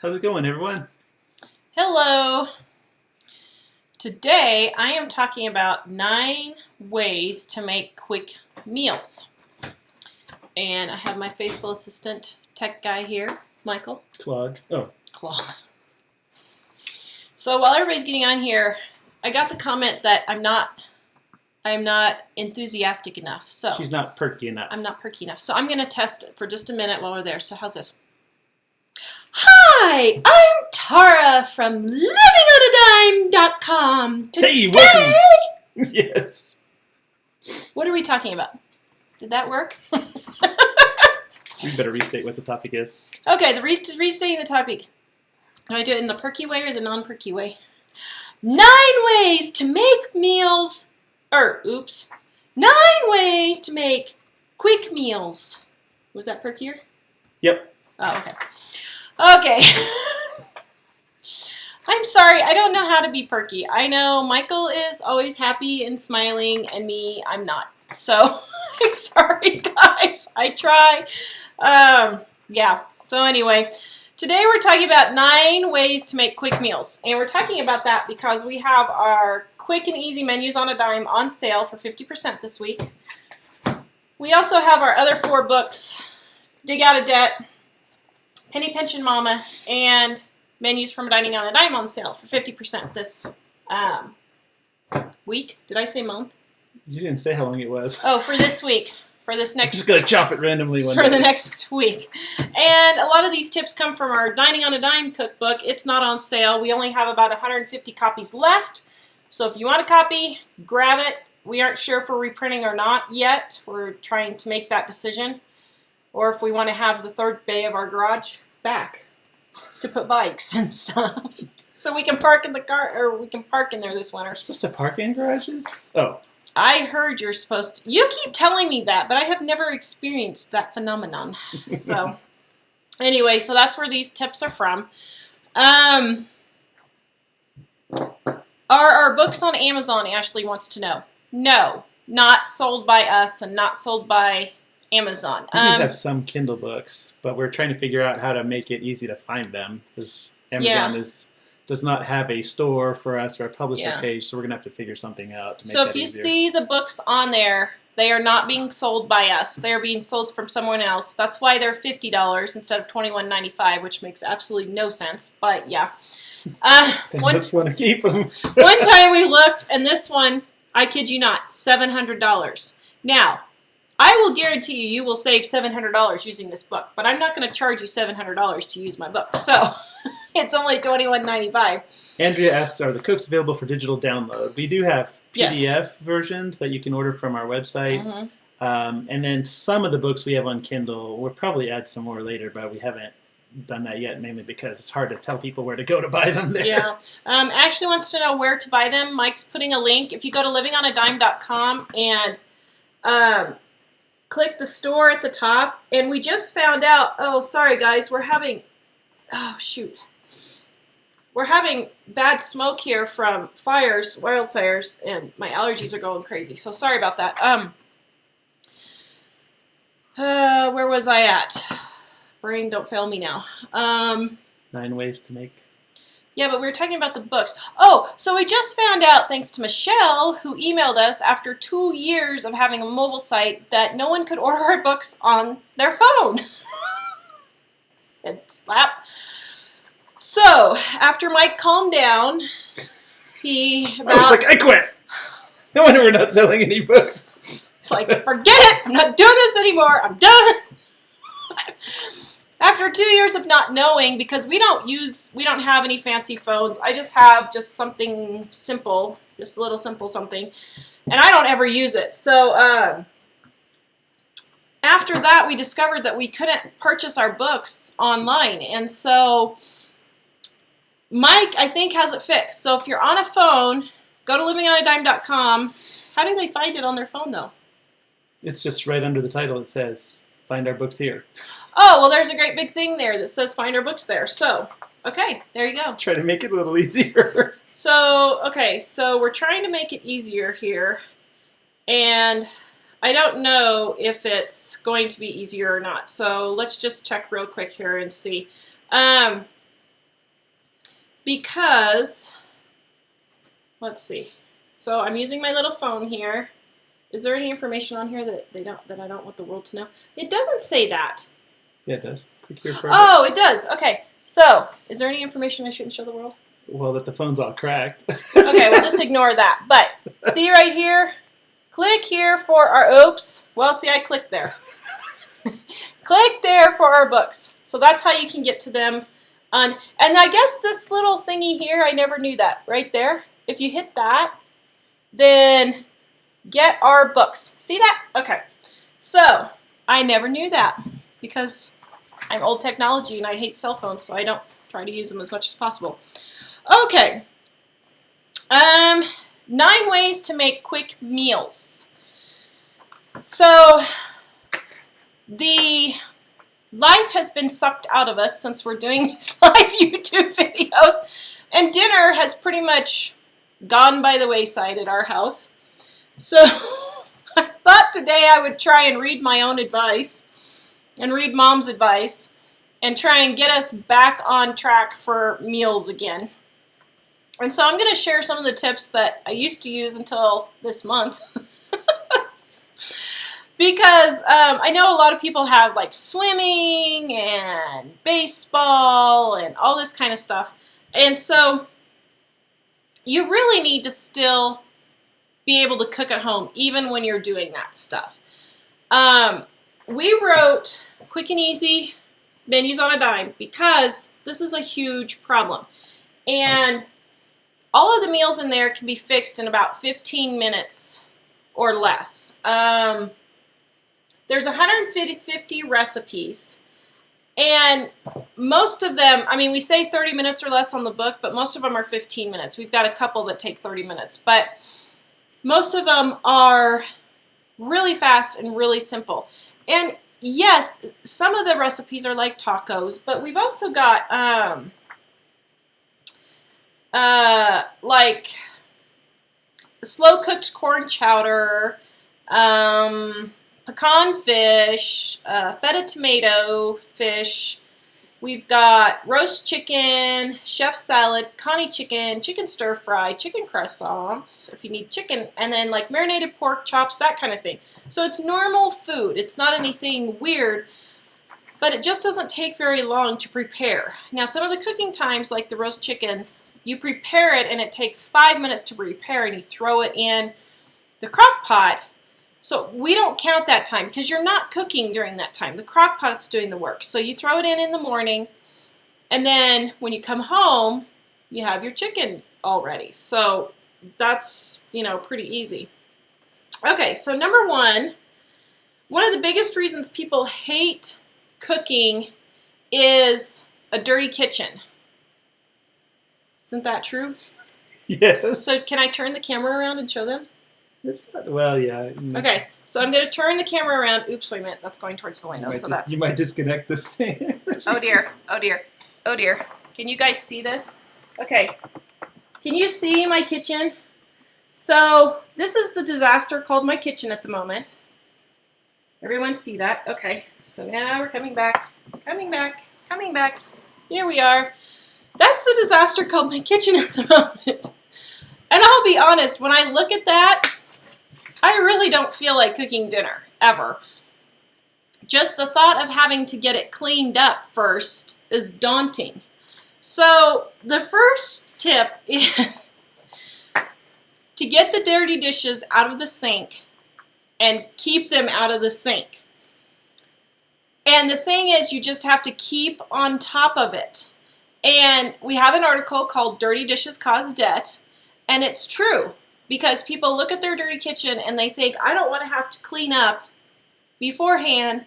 How's it going, everyone? Hello! Today I am talking about 9 ways to make quick meals. And I have my faithful assistant tech guy here, Michael. Claude. Oh. Claude. So while everybody's getting on here, I got the comment that I'm not enthusiastic enough. So She's not perky enough. I'm not perky enough. So I'm going to test it for just a minute while we're there. So how's this? Hi, I'm Tara from livingonadime.com. Hey, welcome. Yes. What are we talking about? Did that work? We better restate what the topic is. Okay, restating the topic. Do I do it in the perky way or the non-perky way? 9 ways to make meals, 9 ways to make quick meals. Was that perkier? Yep. Oh, okay. Okay. I'm sorry, I don't know how to be perky. I know Michael is always happy and smiling, and me, I'm not. So, I'm sorry, guys. I try. Yeah. So anyway, today we're talking about 9 ways to make quick meals. And we're talking about that because we have our quick and easy menus on a dime on sale for 50% this week. We also have our other 4 books, Dig Out of Debt, Penny Pension Mama, and Menus from Dining on a Dime on sale for 50% this week. Did I say month? You didn't say how long it was. Oh, for this week. For this next. I'm just gonna chop it randomly one day. For the next week. And a lot of these tips come from our Dining on a Dime cookbook. It's not on sale. We only have about 150 copies left. So if you want a copy, grab it. We aren't sure if we're reprinting or not yet. We're trying to make that decision. Or if we want to have the third bay of our garage back to put bikes and stuff. So we can park in the car, or we can park in there this winter. Supposed to park in garages? Oh. I heard you're supposed to. You keep telling me that, but I have never experienced that phenomenon. So, anyway, so that's where these tips are from. Are our books on Amazon? Ashley wants to know. No, not sold by us and not sold by Amazon. We do have some Kindle books, but we're trying to figure out how to make it easy to find them because Amazon does not have a store for us or a publisher page, so we're going to have to figure something out to make that easier. So if you see the books on there, they are not being sold by us. They are being sold from someone else. That's why they're $50 instead of $21.95, which makes absolutely no sense, but yeah. They must want to keep them. One time we looked, and this one, I kid you not, $700. Now, I will guarantee you will save $700 using this book, but I'm not going to charge you $700 to use my book. So it's only $21.95. Andrea asks, are the cooks available for digital download? We do have PDF versions that you can order from our website. Mm-hmm. And then some of the books we have on Kindle. We'll probably add some more later, but we haven't done that yet, mainly because it's hard to tell people where to go to buy them there. Yeah. Ashley wants to know where to buy them. Mike's putting a link. If you go to livingonadime.com and click the store at the top, and we just found out, oh, sorry guys, we're having bad smoke here from wildfires, and my allergies are going crazy, so sorry about that. Where was I at? Brain, don't fail me now. 9 ways to make. Yeah, but we were talking about the books. Oh, so we just found out, thanks to Michelle, who emailed us after 2 years of having a mobile site, that no one could order our books on their phone. And slap. So, after Mike calmed down, I was like, I quit. No wonder we're not selling any books. It's like, forget it. I'm not doing this anymore. I'm done. After 2 years of not knowing, because we don't have any fancy phones. I just have something simple, just a little simple something, and I don't ever use it. So after that, we discovered that we couldn't purchase our books online, and so Mike, I think, has it fixed. So if you're on a phone, go to livingonadime.com. How do they find it on their phone, though? It's just right under the title. It says, find our books here. Oh, well, there's a great big thing there that says find our books there. So, okay, there you go. Try to make it a little easier. So, okay, so we're trying to make it easier here. And I don't know if it's going to be easier or not. So let's just check real quick here and see. because, let's see. So I'm using my little phone here. Is there any information on here that I don't want the world to know? It doesn't say that. Yeah, it does. Click here for Oh, it does. Okay. So, is there any information I shouldn't show the world? Well, that the phone's all cracked. Okay, we'll just ignore that. But, see right here? Click here for our, oops. Well, see, I clicked there. Click there for our books. So that's how you can get to them. And I guess this little thingy here, I never knew that. Right there. If you hit that, then get our books. See that? Okay. So, I never knew that because I'm old technology and I hate cell phones, so I don't try to use them as much as possible. Okay. 9 ways to make quick meals. So, the life has been sucked out of us since we're doing these live YouTube videos, and dinner has pretty much gone by the wayside at our house. So, I thought today I would try and read my own advice and read Mom's advice and try and get us back on track for meals again. And so I'm going to share some of the tips that I used to use until this month. Because I know a lot of people have like swimming and baseball and all this kind of stuff. And so you really need to still be able to cook at home even when you're doing that stuff. We wrote quick and easy menus on a dime because this is a huge problem. And all of the meals in there can be fixed in about 15 minutes or less. There's 150 recipes. And most of them, I mean, we say 30 minutes or less on the book, but most of them are 15 minutes. We've got a couple that take 30 minutes. But most of them are really fast and really simple. And yes, some of the recipes are like tacos, but we've also got like slow cooked corn chowder, pecan fish, feta tomato fish. We've got roast chicken, chef salad, Connie chicken, chicken stir fry, chicken croissants, if you need chicken, and then like marinated pork chops, that kind of thing. So it's normal food. It's not anything weird, but it just doesn't take very long to prepare. Now, some of the cooking times, like the roast chicken, you prepare it and it takes 5 minutes to prepare and you throw it in the crock pot. So we don't count that time because you're not cooking during that time. The crock pot's doing the work. So you throw it in the morning, and then when you come home, you have your chicken already. So that's, you know, pretty easy. Okay, so number one of the biggest reasons people hate cooking is a dirty kitchen. Isn't that true? Yes. So can I turn the camera around and show them? It's not, well, yeah. Okay, so I'm going to turn the camera around. Oops, wait a minute. That's going towards the window. You might disconnect this thing. Oh dear, oh dear, oh dear. Can you guys see this? Okay. Can you see my kitchen? So this is the disaster called my kitchen at the moment. Everyone see that? Okay. So now we're coming back, coming back, coming back. Here we are. That's the disaster called my kitchen at the moment. And I'll be honest, when I look at that, I really don't feel like cooking dinner, ever. Just the thought of having to get it cleaned up first is daunting. So the first tip is to get the dirty dishes out of the sink and keep them out of the sink. And the thing is, you just have to keep on top of it. And we have an article called Dirty Dishes Cause Debt, and it's true. Because people look at their dirty kitchen and they think, I don't want to have to clean up beforehand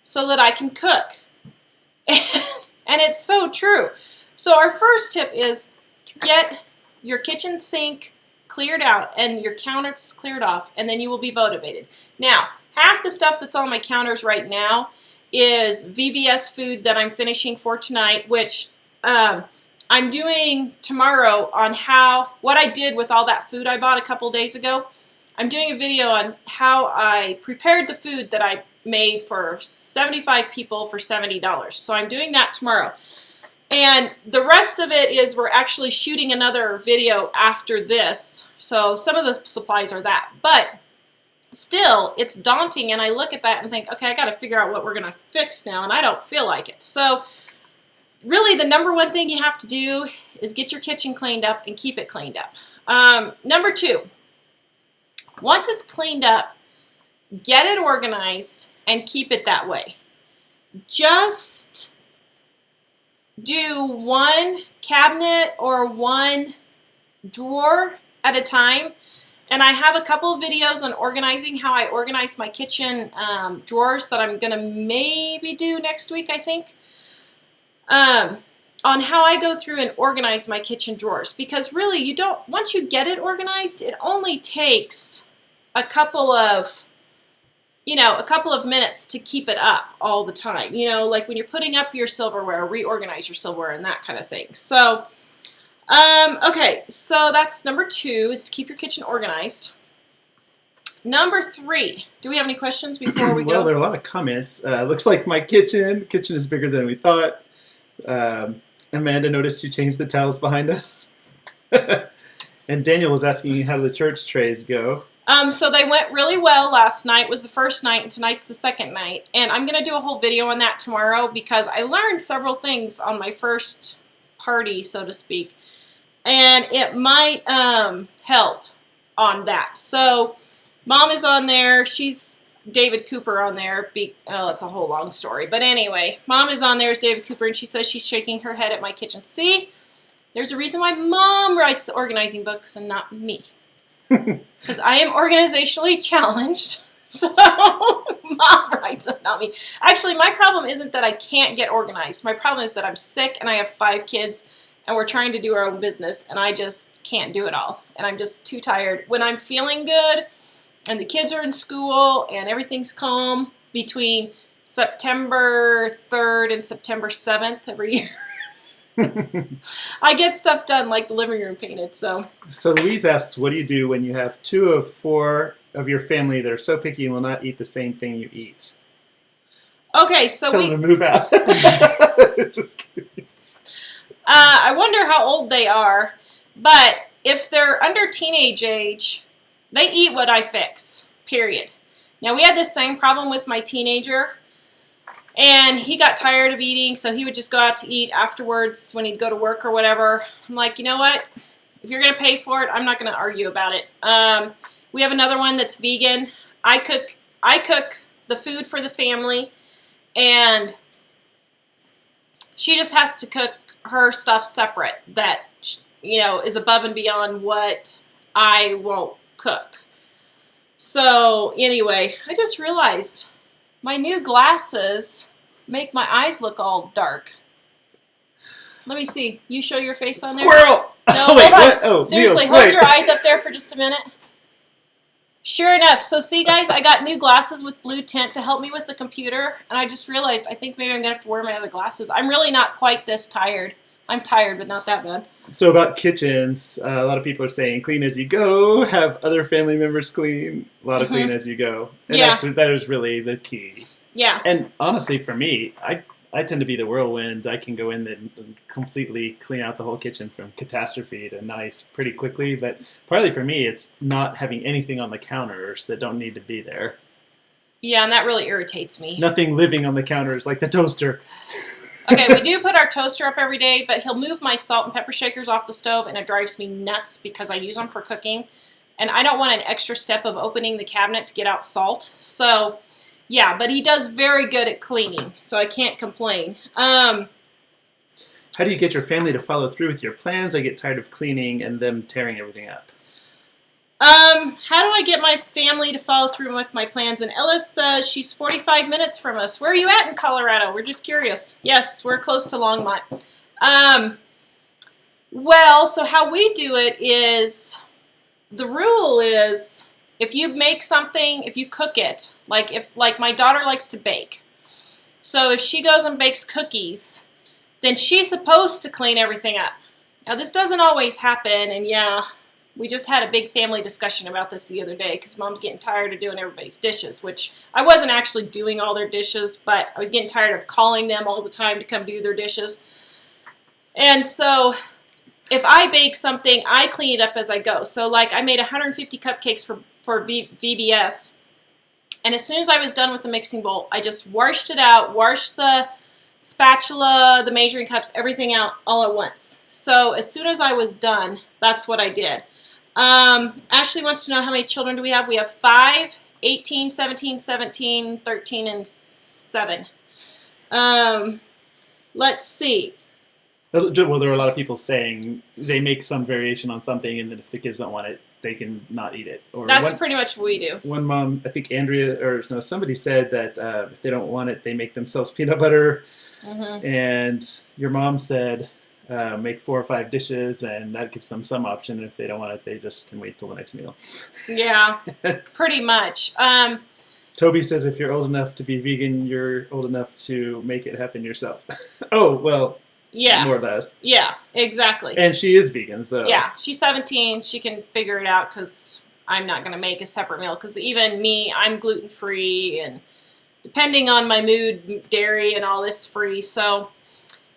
so that I can cook. And it's so true. So our first tip is to get your kitchen sink cleared out and your counters cleared off, and then you will be motivated. Now, half the stuff that's on my counters right now is VBS food that I'm finishing for tonight, which I'm doing tomorrow on what I did with all that food I bought a couple days ago. I'm doing a video on how I prepared the food that I made for 75 people for $70. So I'm doing that tomorrow. And the rest of it is we're actually shooting another video after this. So some of the supplies are that. But still, it's daunting, and I look at that and think, okay, I got to figure out what we're going to fix now, and I don't feel like it. So really, the number one thing you have to do is get your kitchen cleaned up and keep it cleaned up. Number 2, once it's cleaned up, get it organized and keep it that way. Just do one cabinet or one drawer at a time. And I have a couple of videos on organizing, how I organize my kitchen drawers that I'm going to maybe do next week, I think. On how I go through and organize my kitchen drawers. Because really, you don't, once you get it organized, it only takes a couple of minutes to keep it up all the time. You know, like when you're putting up your silverware, reorganize your silverware and that kind of thing. So, okay, so that's number 2, is to keep your kitchen organized. Number 3, do we have any questions before we go? Well, there are a lot of comments. Looks like my kitchen is bigger than we thought. Amanda noticed you changed the towels behind us. And Daniel was asking you how the church trays go. So they went really well. Last night was the first night, and tonight's the second night. And I'm going to do a whole video on that tomorrow because I learned several things on my first party, so to speak. And it might help on that. So Mom is on there. She's David Cooper on there. It's a whole long story. But anyway, Mom is on there as David Cooper, and she says she's shaking her head at my kitchen. See, there's a reason why Mom writes the organizing books and not me. Because I am organizationally challenged. So Mom writes it, not me. Actually, my problem isn't that I can't get organized. My problem is that I'm sick and I have 5 kids and we're trying to do our own business and I just can't do it all. And I'm just too tired. When I'm feeling good and the kids are in school and everything's calm between September 3rd and September 7th every year, I get stuff done, like the living room painted. So Louise asks, what do you do when you have 2 of 4 of your family that are so picky and will not eat the same thing you eat? Okay, so Tell them to move out. Just kidding. I wonder how old they are, but if they're under teenage age, they eat what I fix, period. Now, we had this same problem with my teenager. And he got tired of eating, so he would just go out to eat afterwards when he'd go to work or whatever. I'm like, you know what? If you're going to pay for it, I'm not going to argue about it. We have another one that's vegan. I cook the food for the family, and she just has to cook her stuff separate that, you know, is above and beyond what I won't cook. So anyway, I just realized my new glasses make my eyes look all dark. Let me see. You show your face on there? Squirrel! No, wait, hold on. what? Oh, seriously, Neil's, hold your eyes up there for just a minute. Sure enough. So see, guys, I got new glasses with blue tint to help me with the computer, and I just realized I think maybe I'm going to have to wear my other glasses. I'm really not quite this tired. I'm tired, but not that bad. So about kitchens, a lot of people are saying clean as you go, have other family members clean, a lot of clean as you go. And that is really the key. Yeah. And honestly, for me, I tend to be the whirlwind. I can go in and completely clean out the whole kitchen from catastrophe to nice pretty quickly. But partly for me, it's not having anything on the counters that don't need to be there. Yeah, and that really irritates me. Nothing living on the counters, like the toaster. Okay, we do put our toaster up every day, but he'll move my salt and pepper shakers off the stove, and it drives me nuts because I use them for cooking. And I don't want an extra step of opening the cabinet to get out salt. So, yeah, but he does very good at cleaning, so I can't complain. How do you get your family to follow through with your plans? I get tired of cleaning and them tearing everything up. How do I get my family to follow through with my plans? And Ellis says she's 45 minutes from us. Where are you at in Colorado? We're just curious. Yes, we're close to Longmont. Well, so how we do it is, the rule is, if you make something, if you cook it, like my daughter likes to bake. So if she goes and bakes cookies, then she's supposed to clean everything up. Now, this doesn't always happen, and yeah, we just had a big family discussion about this the other day because Mom's getting tired of doing everybody's dishes, which I wasn't actually doing all their dishes, but I was getting tired of calling them all the time to come do their dishes. And so if I bake something, I clean it up as I go. So like I made 150 cupcakes for VBS. And as soon as I was done with the mixing bowl, I just washed it out, washed the spatula, the measuring cups, everything out all at once. So as soon as I was done, that's what I did. Ashley wants to know how many children do we have. We have 5, 18, 17, 17, 13, and 7. Let's see. Well, there are a lot of people saying they make some variation on something, and then if the kids don't want it, they can not eat it. Or that's pretty much what we do. One mom, I think Andrea, or no, somebody said that if they don't want it, they make themselves peanut butter. Mm-hmm. And your mom said make 4 or 5 dishes, and that gives them some option. And if they don't want it, they just can wait till the next meal. Yeah, pretty much. Toby says if you're old enough to be vegan, you're old enough to make it happen yourself. Oh, well, yeah, more or less. Yeah, exactly. And she is vegan, so. Yeah, she's 17. She can figure it out because I'm not going to make a separate meal. Because even me, I'm gluten-free, and depending on my mood, dairy and all this free. So,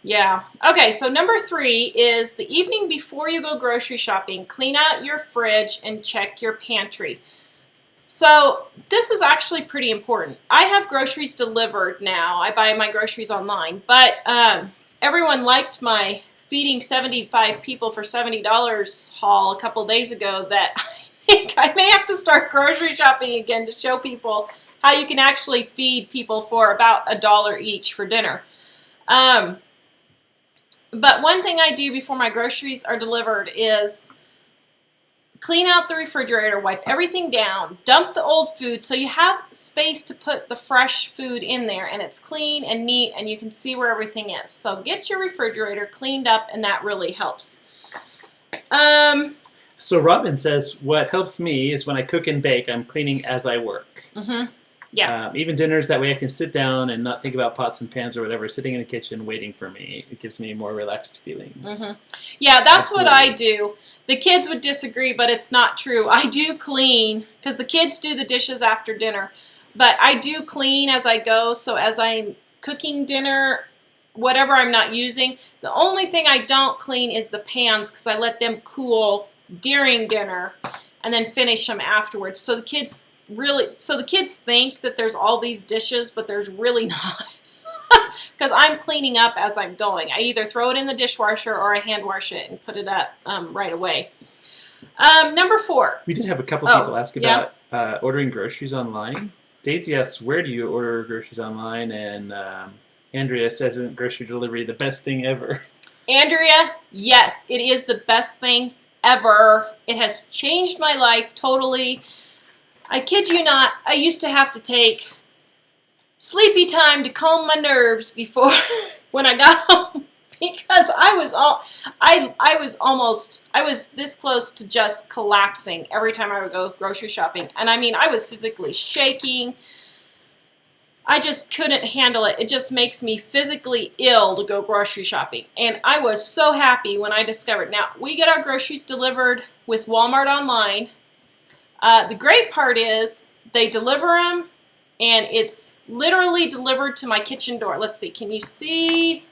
yeah. Okay, so number 3 is the evening before you go grocery shopping, clean out your fridge and check your pantry. So this is actually pretty important. I have groceries delivered now. I buy my groceries online, but everyone liked my feeding 75 people for $70 haul a couple days ago that I think I may have to start grocery shopping again to show people how you can actually feed people for about $1 each for dinner. But one thing I do before my groceries are delivered is clean out the refrigerator, wipe everything down, dump the old food so you have space to put the fresh food in there and it's clean and neat and you can see where everything is. So get your refrigerator cleaned up and that really helps. So Robin says, what helps me is when I cook and bake, I'm cleaning as I work. Mm-hmm. Yeah. Even dinners, that way I can sit down and not think about pots and pans or whatever, sitting in the kitchen waiting for me. It gives me a more relaxed feeling. Mm-hmm. Yeah, that's Absolutely. What I do. The kids would disagree, but it's not true. I do clean, because the kids do the dishes after dinner, but I do clean as I go, so as I'm cooking dinner, whatever I'm not using, the only thing I don't clean is the pans, because I let them cool during dinner and then finish them afterwards. So the kids think that there's all these dishes, but there's really not. Because I'm cleaning up as I'm going. I either throw it in the dishwasher or I hand wash it and put it up right away. Number 4. We did have a couple people ask about ordering groceries online. Daisy asks, where do you order groceries online? And Andrea says, isn't grocery delivery the best thing ever? Andrea, yes, it is the best thing ever. It has changed my life totally. I kid you not, I used to have to take sleepy time to calm my nerves before when I got home because I was this close to just collapsing every time I would go grocery shopping. And I mean, I was physically shaking. I just couldn't handle it. It just makes me physically ill to go grocery shopping. And I was so happy when I discovered. Now, we get our groceries delivered with Walmart online. The great part is they deliver them and it's literally delivered to my kitchen door. Let's see. Can you see?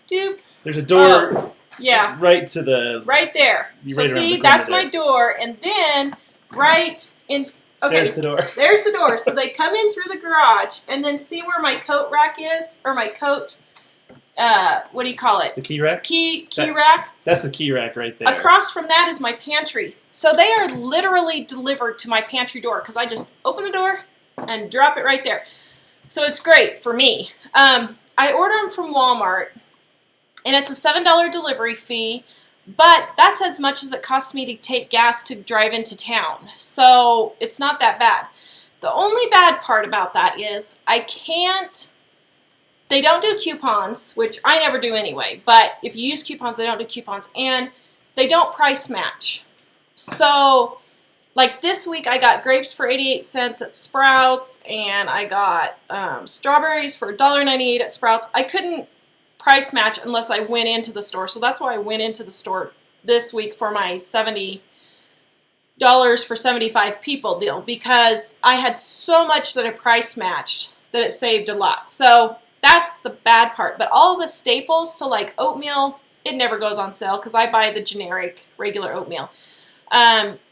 Doop. There's a door yeah. right to the... Right there. So see, that's my door. And then right in... Okay, there's the door. There's the door. So they come in through the garage and then see where my coat rack is? Or my coat... what do you call it? The key rack? Key rack. That's the key rack right there. Across from that is my pantry. So they are literally delivered to my pantry door because I just open the door and drop it right there. So it's great for me. I order them from Walmart, and it's a $7 delivery fee, but that's as much as it costs me to take gas to drive into town. So it's not that bad. The only bad part about that is they don't do coupons, which I never do anyway, but if you use coupons, they don't do coupons, and they don't price match. So, like this week, I got grapes for 88 cents at Sprouts, and I got strawberries for $1.98 at Sprouts. I couldn't price match unless I went into the store, so that's why I went into the store this week for my $70 for 75 people deal, because I had so much that I price matched that it saved a lot. So that's the bad part. But all the staples, so like oatmeal, it never goes on sale because I buy the generic regular oatmeal.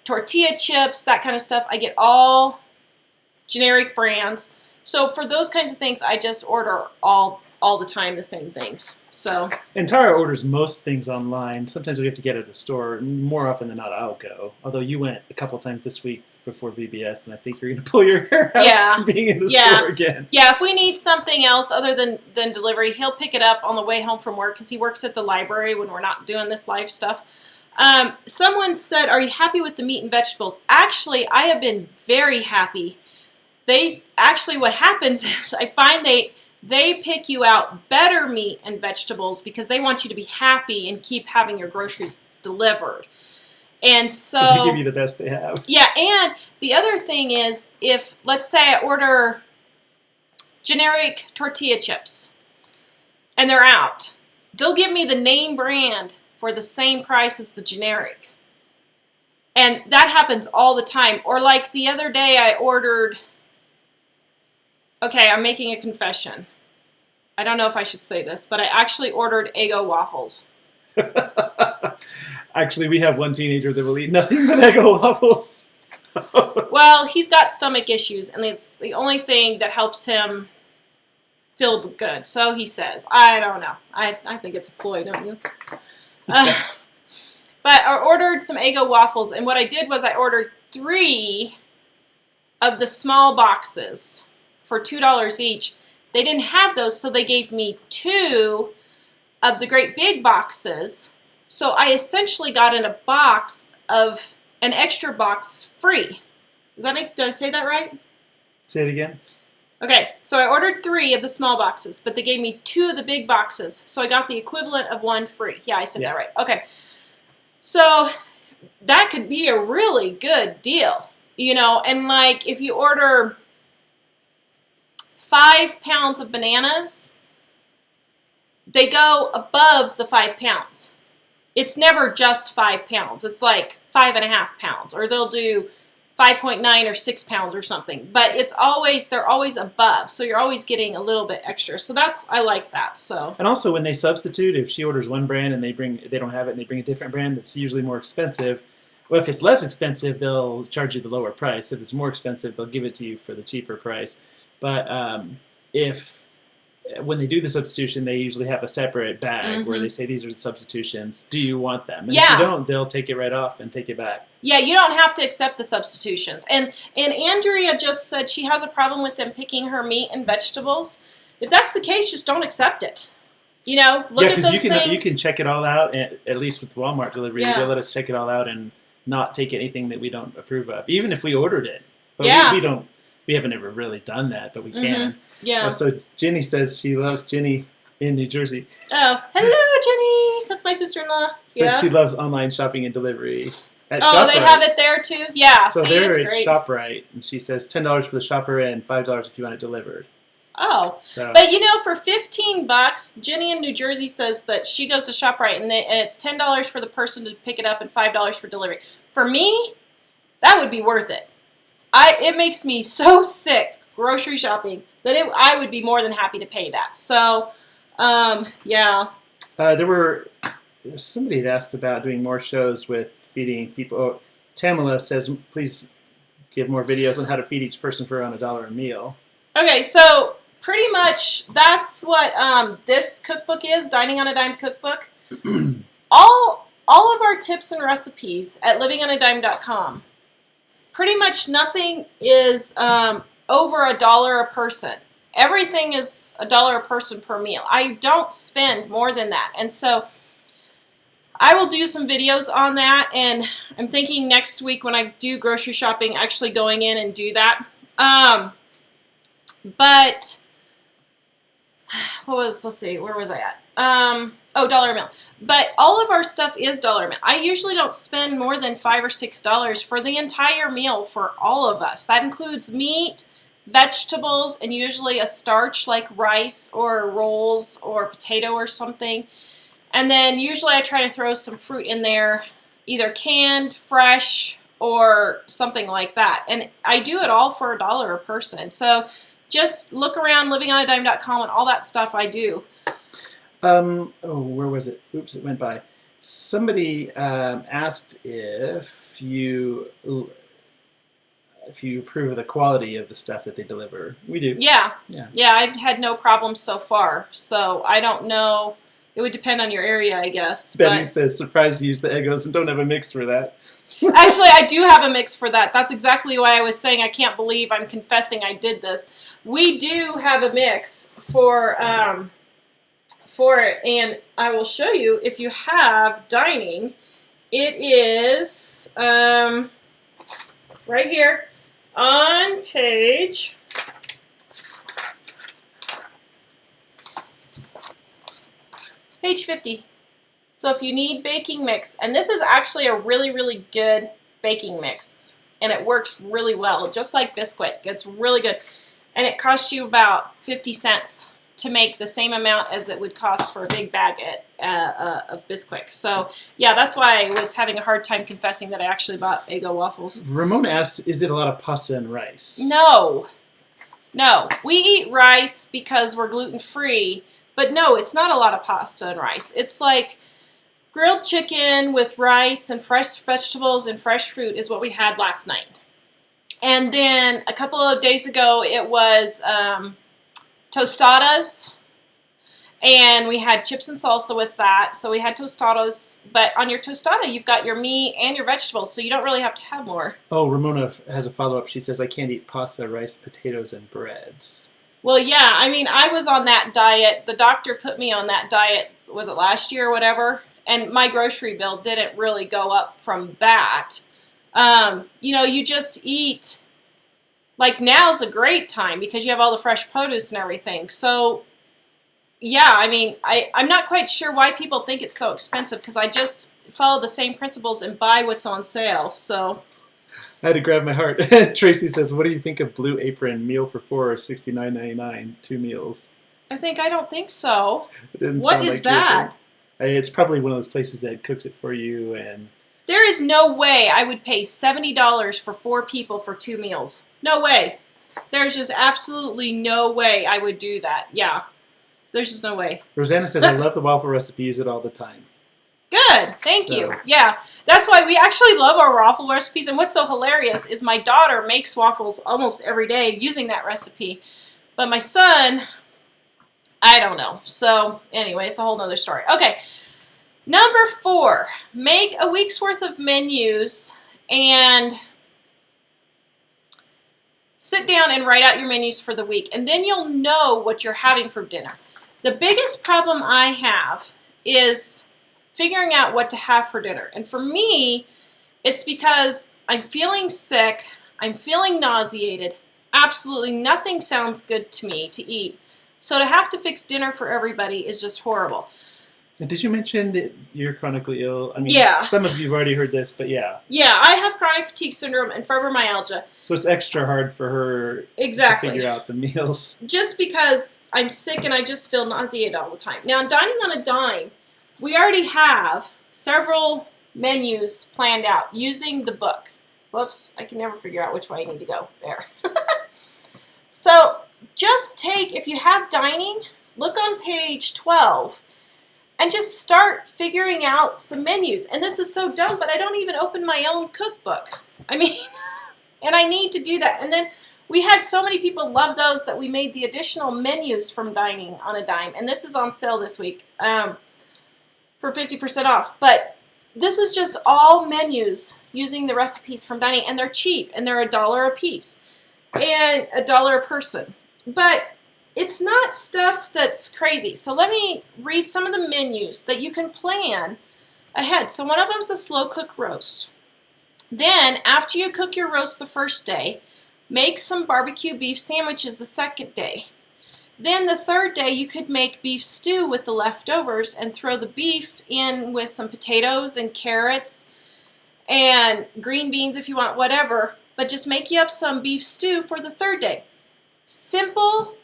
Tortilla chips, that kind of stuff, I get all generic brands. So for those kinds of things, I just order all the time the same things. So. And Tara orders most things online. Sometimes we have to get at a store. More often than not, I'll go. Although you went a couple times this week before VBS, and I think you're going to pull your hair out from being in the store again. Yeah, if we need something else other than delivery, he'll pick it up on the way home from work because he works at the library when we're not doing this live stuff. Someone said, are you happy with the meat and vegetables? Actually, I have been very happy. What happens is I find they pick you out better meat and vegetables because they want you to be happy and keep having your groceries delivered. And so they give you the best they have. Yeah, and the other thing is, if, let's say I order generic tortilla chips and they're out, they'll give me the name brand for the same price as the generic. And that happens all the time. Or like the other day I ordered, okay, I'm making a confession. I don't know if I should say this, but I actually ordered Eggo waffles. Actually, we have one teenager that will eat nothing but Eggo waffles. So. Well, he's got stomach issues, and it's the only thing that helps him feel good. So he says. I don't know. I think it's a ploy, don't you? But I ordered some Eggo waffles, and what I did was I ordered 3 of the small boxes for $2 each. They didn't have those, so they gave me 2 of the great big boxes. So I essentially got in a box of an extra box free. Did I say that right? Say it again. Okay, so I ordered 3 of the small boxes, but they gave me 2 of the big boxes. So I got the equivalent of 1 free. Yeah, I said that right. Okay. So that could be a really good deal, and like if you order 5 pounds of bananas, they go above the 5 pounds. It's never just 5 pounds. It's like 5.5 pounds, or they'll do 5.9 or 6 pounds or something. But they're always above, so you're always getting a little bit extra. So I like that. So. And also when they substitute, if she orders one brand and they don't have it and they bring a different brand that's usually more expensive. Well, if it's less expensive, they'll charge you the lower price. If it's more expensive, they'll give it to you for the cheaper price. But when they do the substitution, they usually have a separate bag where they say these are the substitutions. Do you want them? And if you don't, they'll take it right off and take it back. Yeah, you don't have to accept the substitutions. And Andrea just said she has a problem with them picking her meat and vegetables. If that's the case, just don't accept it. Look at those things. You can check it all out, at least with Walmart delivery. They'll let us check it all out and not take anything that we don't approve of, even if we ordered it. But we haven't ever really done that, but we can. Yeah. So Jenny says she loves Jenny in New Jersey. Oh, hello, Jenny. That's my sister-in-law. Says she loves online shopping and delivery. At ShopRite. They have it there too? Yeah. So there it's ShopRite. And she says $10 for the shopper and $5 if you want it delivered. Oh. But for $15, Jenny in New Jersey says that she goes to ShopRite and it's $10 for the person to pick it up and $5 for delivery. For me, that would be worth it. It makes me so sick grocery shopping that I would be more than happy to pay that. So, yeah. Somebody had asked about doing more shows with feeding people. Oh, Tamala says, please give more videos on how to feed each person for around $1 a meal. Okay, so pretty much that's what this cookbook is, Dining on a Dime Cookbook. all of our tips and recipes at livingonadime.com. Pretty much nothing is over $1 a person. Everything is $1 a person per meal. I don't spend more than that. And so I will do some videos on that. And I'm thinking next week when I do grocery shopping, actually going in and do that. But let's see, where was I at? $1 a meal. But all of our stuff is $1 a meal. I usually don't spend more than $5 or $6 for the entire meal for all of us. That includes meat, vegetables, and usually a starch like rice or rolls or potato or something. And then usually I try to throw some fruit in there, either canned, fresh, or something like that. And I do it all for $1 a person. So just look around livingonadime.com and all that stuff I do. Where was it? Oops, it went by. Somebody asked if you approve of the quality of the stuff that they deliver. We do. Yeah. Yeah. Yeah, I've had no problems so far. So I don't know. It would depend on your area, I guess. Betty says, surprised you use the Eggos and don't have a mix for that. Actually, I do have a mix for that. That's exactly why I was saying I can't believe I'm confessing I did this. We do have a mix for it, and I will show you if you have dining. It is right here on page 50. So if you need baking mix, and this is actually a really, really good baking mix, and it works really well, just like Bisquick. It's really good, and it costs you about 50 cents to make the same amount as it would cost for a big bag of Bisquick. So yeah, that's why I was having a hard time confessing that I actually bought Eggo waffles. Ramona asks, is it a lot of pasta and rice? No. We eat rice because we're gluten-free, but no, it's not a lot of pasta and rice. It's like grilled chicken with rice and fresh vegetables and fresh fruit is what we had last night. And then a couple of days ago, it was tostadas, and we had chips and salsa with that. So we had tostadas, but on your tostada, you've got your meat and your vegetables, so you don't really have to have more. Oh, Ramona has a follow-up. She says, I can't eat pasta, rice, potatoes, and breads. Well, yeah, I mean, I was on that diet. The doctor put me on that diet, was it last year or whatever? And my grocery bill didn't really go up from that. You just eat, like now's a great time because you have all the fresh produce and everything. So, yeah, I mean, I'm not quite sure why people think it's so expensive because I just follow the same principles and buy what's on sale, so. I had to grab my heart. Tracy says, what do you think of Blue Apron meal for 4 or $69.99, 2 meals? I don't think so. What is that? It's probably one of those places that cooks it for you. And there is no way I would pay $70 for 4 people for 2 meals. No way. There's just absolutely no way I would do that. Yeah. There's just no way. Rosanna says, I love the waffle recipe. Use it all the time. Good. Thank you. Yeah. That's why we actually love our waffle recipes. And what's so hilarious is my daughter makes waffles almost every day using that recipe. But my son, I don't know. So anyway, it's a whole nother story. Okay. Number 4, make a week's worth of menus and sit down and write out your menus for the week. And then you'll know what you're having for dinner. The biggest problem I have is figuring out what to have for dinner. And for me, it's because I'm feeling sick, I'm feeling nauseated, absolutely nothing sounds good to me to eat. So to have to fix dinner for everybody is just horrible. And did you mention that you're chronically ill? I mean, yes. Some of you have already heard this, but yeah. Yeah, I have chronic fatigue syndrome and fibromyalgia. So it's extra hard for her to figure out the meals. Just because I'm sick and I just feel nauseated all the time. Now, dining on a dime, we already have several menus planned out using the book. Whoops, I can never figure out which way I need to go. There. So just take, if you have dining, look on page 12 and just start figuring out some menus. And this is so dumb, but I don't even open my own cookbook. I mean, and I need to do that. And then we had so many people love those that we made the additional menus from Dining on a Dime. And this is on sale this week for 50% off. But this is just all menus using the recipes from Dining. And they're cheap. And they're $1 a piece. And $1 a person. But it's not stuff that's crazy. So let me read some of the menus that you can plan ahead. So one of them is a slow cook roast. Then, after you cook your roast the first day, make some barbecue beef sandwiches the second day. Then the third day, you could make beef stew with the leftovers and throw the beef in with some potatoes and carrots and green beans if you want, whatever. But just make you up some beef stew for the third day. Simple,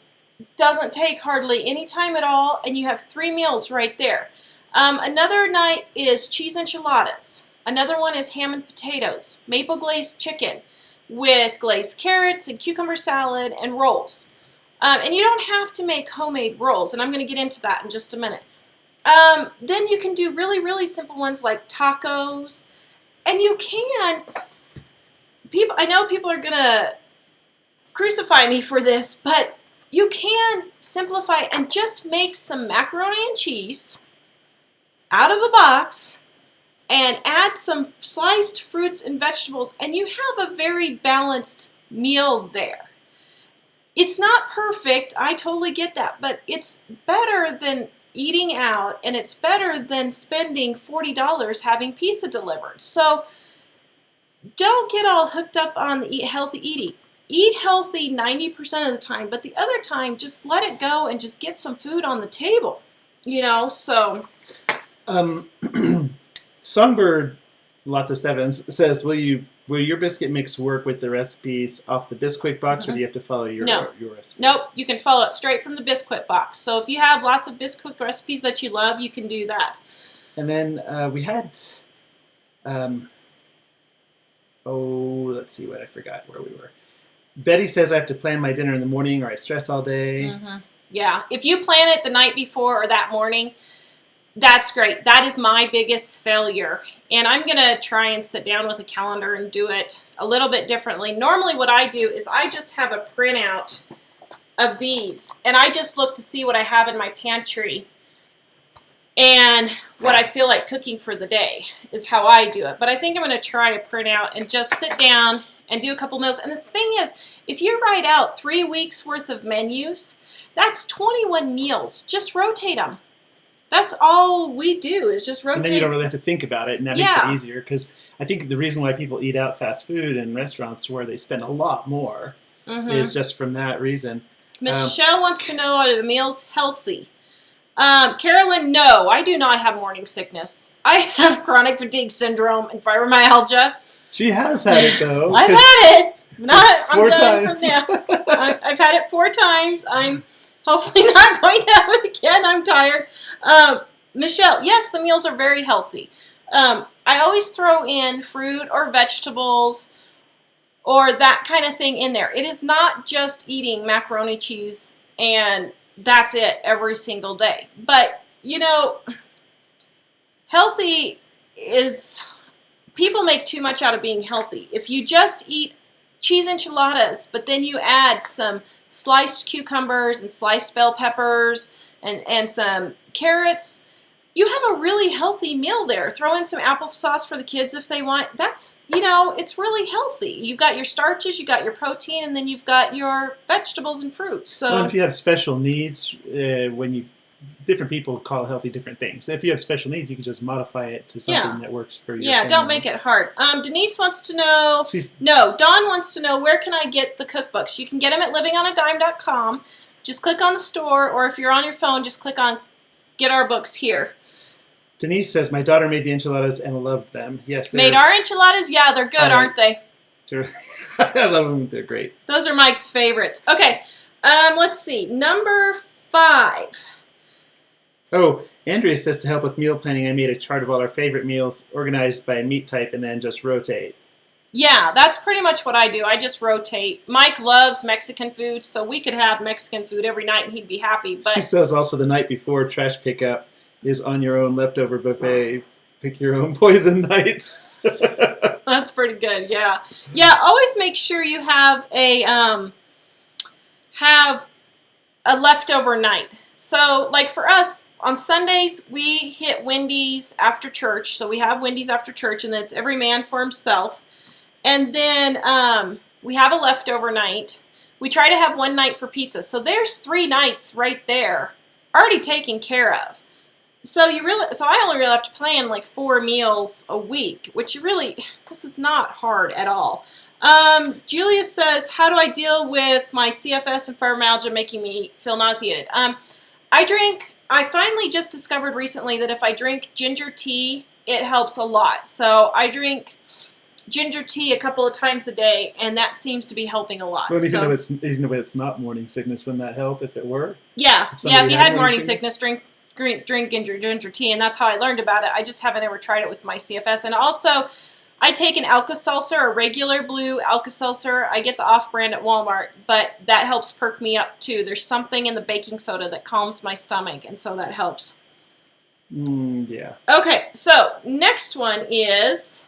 doesn't take hardly any time at all, and you have 3 meals right there. Another night is cheese enchiladas. Another one is ham and potatoes, maple glazed chicken with glazed carrots and cucumber salad and rolls. And you don't have to make homemade rolls, and I'm going to get into that in just a minute. Then you can do really, really simple ones like tacos. And you can, I know people are going to crucify me for this, but you can simplify and just make some macaroni and cheese out of a box and add some sliced fruits and vegetables, and you have a very balanced meal there. It's not perfect, I totally get that, but it's better than eating out, and it's better than spending $40 having pizza delivered. So don't get all hooked up on the healthy eating. Eat healthy 90% of the time, but the other time, just let it go and just get some food on the table, so. Songbird, lots of sevens, says, will your biscuit mix work with the recipes off the Bisquick box, or do you have to follow your recipes? Nope, you can follow it straight from the Bisquick box. So if you have lots of Bisquick recipes that you love, you can do that. And then we had, let's see what I forgot where we were. Betty says I have to plan my dinner in the morning or I stress all day. Mm-hmm. Yeah, if you plan it the night before or that morning, that's great. That is my biggest failure. And I'm going to try and sit down with a calendar and do it a little bit differently. Normally what I do is I just have a printout of these. And I just look to see what I have in my pantry and what I feel like cooking for the day is how I do it. But I think I'm going to try a printout and just sit down and do a couple meals. And the thing is, if you write out 3 weeks worth of menus, that's 21 meals. Just rotate them. That's all we do is just rotate. And then you don't really have to think about it, and that makes it easier. Because I think the reason why people eat out fast food in restaurants where they spend a lot more is just from that reason. Michelle wants to know, are the meals healthy? Carolyn, no, I do not have morning sickness. I have chronic fatigue syndrome and fibromyalgia. She has had it, though. I've had it. Four times. I've had it 4 times. I'm hopefully not going to have it again. I'm tired. Michelle, yes, the meals are very healthy. I always throw in fruit or vegetables or that kind of thing in there. It is not just eating macaroni, cheese, and that's it every single day. But, healthy is... People make too much out of being healthy. If you just eat cheese enchiladas, but then you add some sliced cucumbers and sliced bell peppers and some carrots, you have a really healthy meal there. Throw in some applesauce for the kids if they want. That's, it's really healthy. You've got your starches, you got your protein, and then you've got your vegetables and fruits. So, well, if you have special needs, different people call healthy different things. If you have special needs, you can just modify it to something that works for you. Yeah, don't make it hard. Denise wants to know... Dawn wants to know, where can I get the cookbooks? You can get them at livingonadime.com. Just click on the store, or if you're on your phone, just click on Get Our Books here. Denise says, my daughter made the enchiladas and loved them. Yes, made our enchiladas? Yeah, they're good, aren't they? I love them. They're great. Those are Mike's favorites. Okay, let's see. Number 5. Oh, Andrea says to help with meal planning, I made a chart of all our favorite meals organized by meat type and then just rotate. Yeah, that's pretty much what I do. I just rotate. Mike loves Mexican food, so we could have Mexican food every night and he'd be happy. But she says also the night before trash pickup is on your own leftover buffet. Pick your own poison night. That's pretty good, yeah. Yeah, always make sure you have a leftover night. So, like for us, on Sundays, we hit Wendy's after church. So we have Wendy's after church, and then it's every man for himself. And then we have a leftover night. We try to have one night for pizza. So there's 3 nights right there already taken care of. So I only really have to plan like 4 meals a week, which this is not hard at all. Julia says, how do I deal with my CFS and fibromyalgia making me feel nauseated? I finally just discovered recently that if I drink ginger tea, it helps a lot. So I drink ginger tea a couple of times a day, and that seems to be helping a lot. Well, even though it's not morning sickness, wouldn't that help if it were? Yeah. If you had morning sickness, drink ginger tea, and that's how I learned about it. I just haven't ever tried it with my CFS. And also, I take an Alka-Seltzer, a regular blue Alka-Seltzer. I get the off-brand at Walmart, but that helps perk me up too. There's something in the baking soda that calms my stomach, and so that helps. Yeah. Okay, so next one is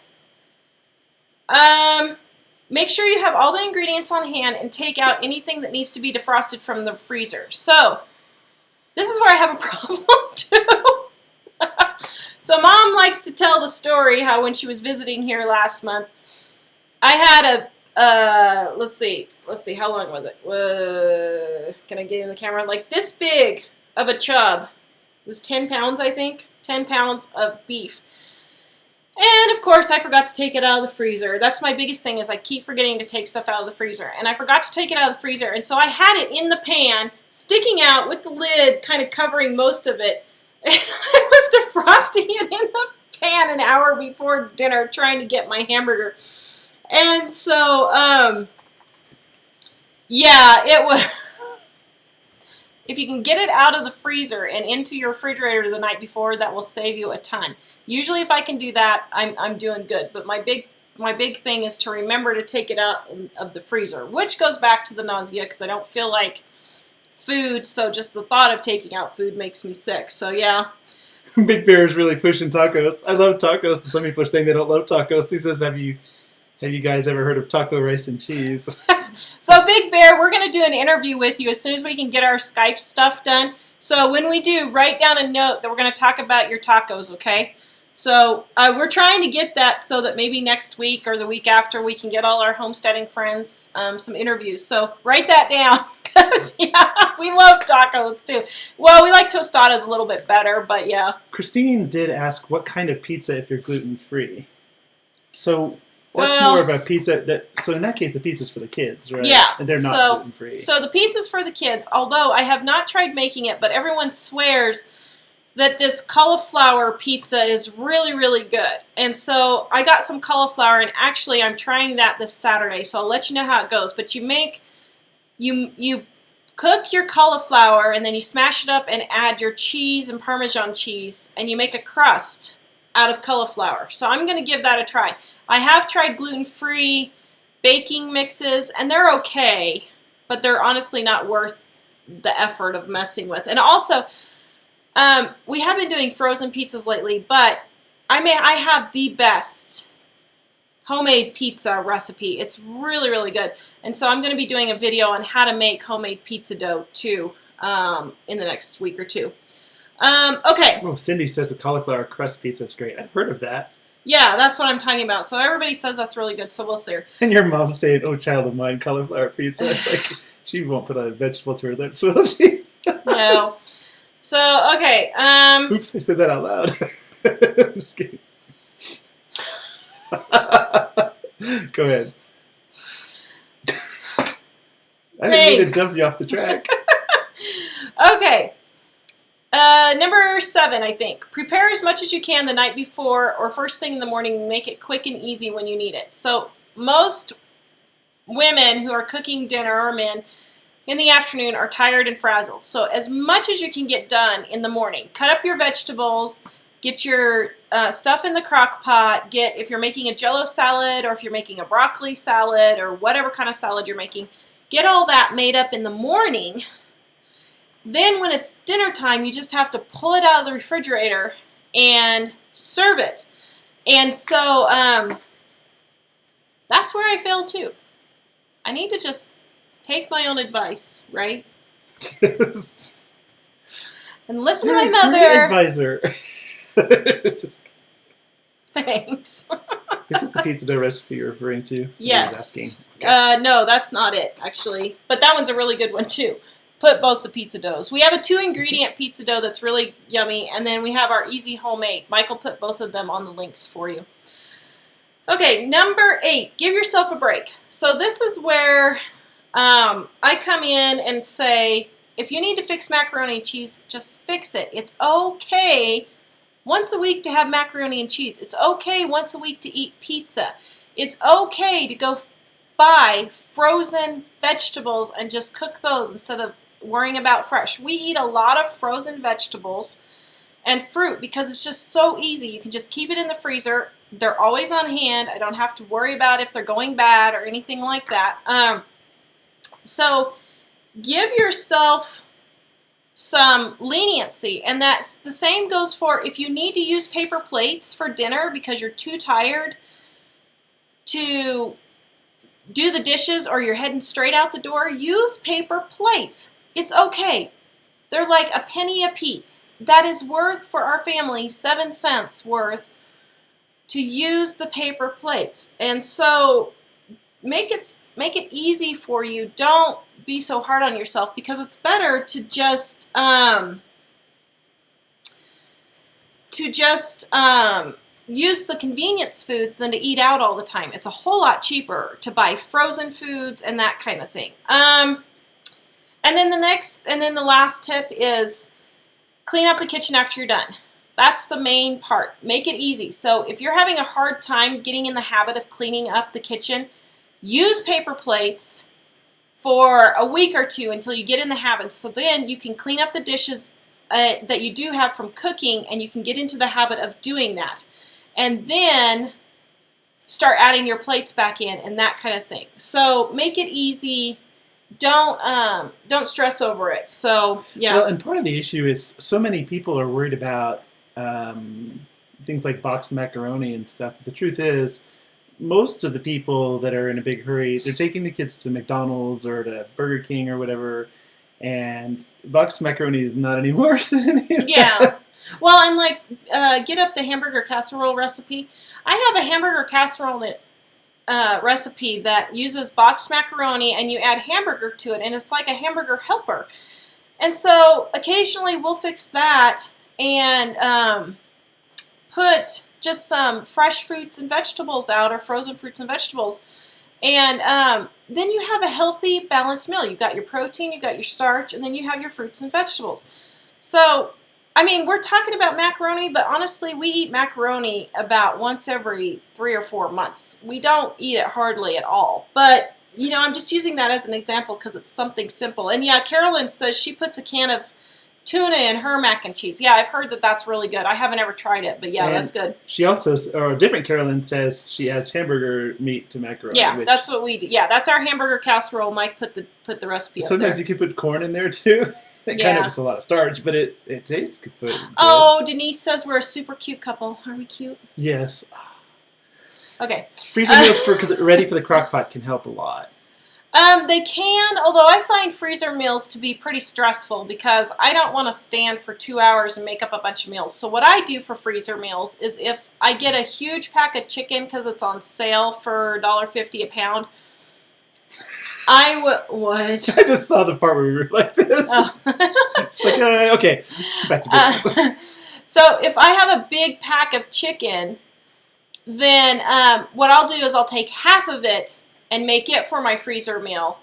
make sure you have all the ingredients on hand and take out anything that needs to be defrosted from the freezer. So this is where I have a problem too. So Mom likes to tell the story how when she was visiting here last month, I had let's see, how long was it? Can I get in the camera? Like this big of a chub. It was 10 pounds, I think. 10 pounds of beef. And of course, I forgot to take it out of the freezer. That's my biggest thing, is I keep forgetting to take stuff out of the freezer. And I forgot to take it out of the freezer. And so I had it in the pan, sticking out with the lid kind of covering most of it. And I was defrosting it in the pan an hour before dinner, trying to get my hamburger. And so, yeah, it was... If you can get it out of the freezer and into your refrigerator the night before, that will save you a ton. Usually if I can do that, I'm doing good. But my big thing is to remember to take it out of the freezer, which goes back to the nausea because I don't feel like food, so just the thought of taking out food makes me sick. So yeah. Big Bear is really pushing tacos. I love tacos, and some people are saying they don't love tacos. He says, have you guys ever heard of taco rice and cheese? So Big Bear, we're going to do an interview with you as soon as we can get our Skype stuff done. So when we do, write down a note that we're going to talk about your tacos, okay? So we're trying to get that so that maybe next week or the week after we can get all our homesteading friends some interviews. So write that down, because yeah, we love tacos too. Well, we like tostadas a little bit better, but yeah. Christine did ask what kind of pizza if you're gluten-free. So... That's more of a pizza so in that case, the pizza's for the kids, right? Yeah. And they're not gluten-free. So the pizza's for the kids, although I have not tried making it, but everyone swears that this cauliflower pizza is really, really good. And so I got some cauliflower, and actually I'm trying that this Saturday, so I'll let you know how it goes. But you cook your cauliflower, and then you smash it up and add your cheese and Parmesan cheese, and you make a crust out of cauliflower. So I'm going to give that a try. I have tried gluten-free baking mixes, and they're okay, but they're honestly not worth the effort of messing with. And also, we have been doing frozen pizzas lately, but I have the best homemade pizza recipe. It's really, really good. And so I'm going to be doing a video on how to make homemade pizza dough, too, in the next week or two. Okay. Oh, Cindy says the cauliflower crust pizza is great. I've heard of that. Yeah, that's what I'm talking about. So everybody says that's really good, so we'll see. And your mom saying, oh, child of mine, cauliflower pizza. Like, she won't put a vegetable to her lips, will she? No. So, okay. Oops, I said that out loud. Just kidding. Go ahead. I didn't mean to dump you off the track. Okay. Number 7, I think. Prepare as much as you can the night before or first thing in the morning. Make it quick and easy when you need it. So most women who are cooking dinner, or men, in the afternoon are tired and frazzled. So as much as you can get done in the morning. Cut up your vegetables. Get your stuff in the crock pot. If you're making a Jell-O salad, or if you're making a broccoli salad, or whatever kind of salad you're making, get all that made up in the morning. Then when it's dinner time, you just have to pull it out of the refrigerator and serve it. And so that's where I fail too. I need to just take my own advice, right? Yes. And listen You're to my mother. Great advisor. Just... Thanks. Is this the pizza dough recipe you're referring to? Somebody's Yes. asking. Okay. No, that's not it, actually. But that one's a really good one too. Put both the pizza doughs. We have a 2-ingredient pizza dough that's really yummy, and then we have our easy homemade. Michael put both of them on the links for you. Okay, number 8, give yourself a break. So this is where I come in and say, if you need to fix macaroni and cheese, just fix it. It's okay once a week to have macaroni and cheese. It's okay once a week to eat pizza. It's okay to go buy frozen vegetables and just cook those instead of worrying about fresh. We eat a lot of frozen vegetables and fruit because it's just so easy. You can just keep it in the freezer. They're always on hand. I don't have to worry about if they're going bad or anything like that. So give yourself some leniency, and that's the same goes for if you need to use paper plates for dinner because you're too tired to do the dishes or you're heading straight out the door, use paper plates. It's okay. They're like a penny a piece. That is worth for our family 7 cents worth to use the paper plates. And so make it easy for you. Don't be so hard on yourself, because it's better to just use the convenience foods than to eat out all the time. It's a whole lot cheaper to buy frozen foods and that kind of thing. And then the last tip is clean up the kitchen after you're done. That's the main part. Make it easy. So if you're having a hard time getting in the habit of cleaning up the kitchen, use paper plates for a week or two until you get in the habit. So then you can clean up the dishes that you do have from cooking, and you can get into the habit of doing that. And then start adding your plates back in and that kind of thing. So make it easy. Don't stress over it. So yeah. Well, and part of the issue is so many people are worried about things like boxed macaroni and stuff. The truth is, most of the people that are in a big hurry, they're taking the kids to McDonald's or to Burger King or whatever, and boxed macaroni is not any worse than any of that. Well, and like, get up the hamburger casserole recipe. I have a hamburger casserole recipe that uses boxed macaroni, and you add hamburger to it, and it's like a hamburger helper. And so occasionally we'll fix that and put just some fresh fruits and vegetables out, or frozen fruits and vegetables. And then you have a healthy, balanced meal. You've got your protein, you've got your starch, and then you have your fruits and vegetables. So, I mean, we're talking about macaroni, but honestly, we eat macaroni about once every 3 or 4 months. We don't eat it hardly at all. But, you know, I'm just using that as an example because it's something simple. And yeah, Carolyn says she puts a can of tuna in her mac and cheese. Yeah, I've heard that that's really good. I haven't ever tried it, but yeah, and that's good. She also, or a different Carolyn says she adds hamburger meat to macaroni. Yeah, that's what we do. Yeah, that's our hamburger casserole. Mike put the recipe up there. Sometimes you could put corn in there too. It kind of is a lot of starch, but it tastes good. Oh, Denise says we're a super cute couple. Are we cute? Yes. Okay. Freezer meals ready for the crock pot can help a lot. They can, although I find freezer meals to be pretty stressful because I don't want to stand for 2 hours and make up a bunch of meals. So what I do for freezer meals is if I get a huge pack of chicken because it's on sale for $1.50 a pound, I would... What? I just saw the part where we were like this. Oh. It's like, okay, back to business. So if I have a big pack of chicken, then what I'll do is I'll take half of it and make it for my freezer meal,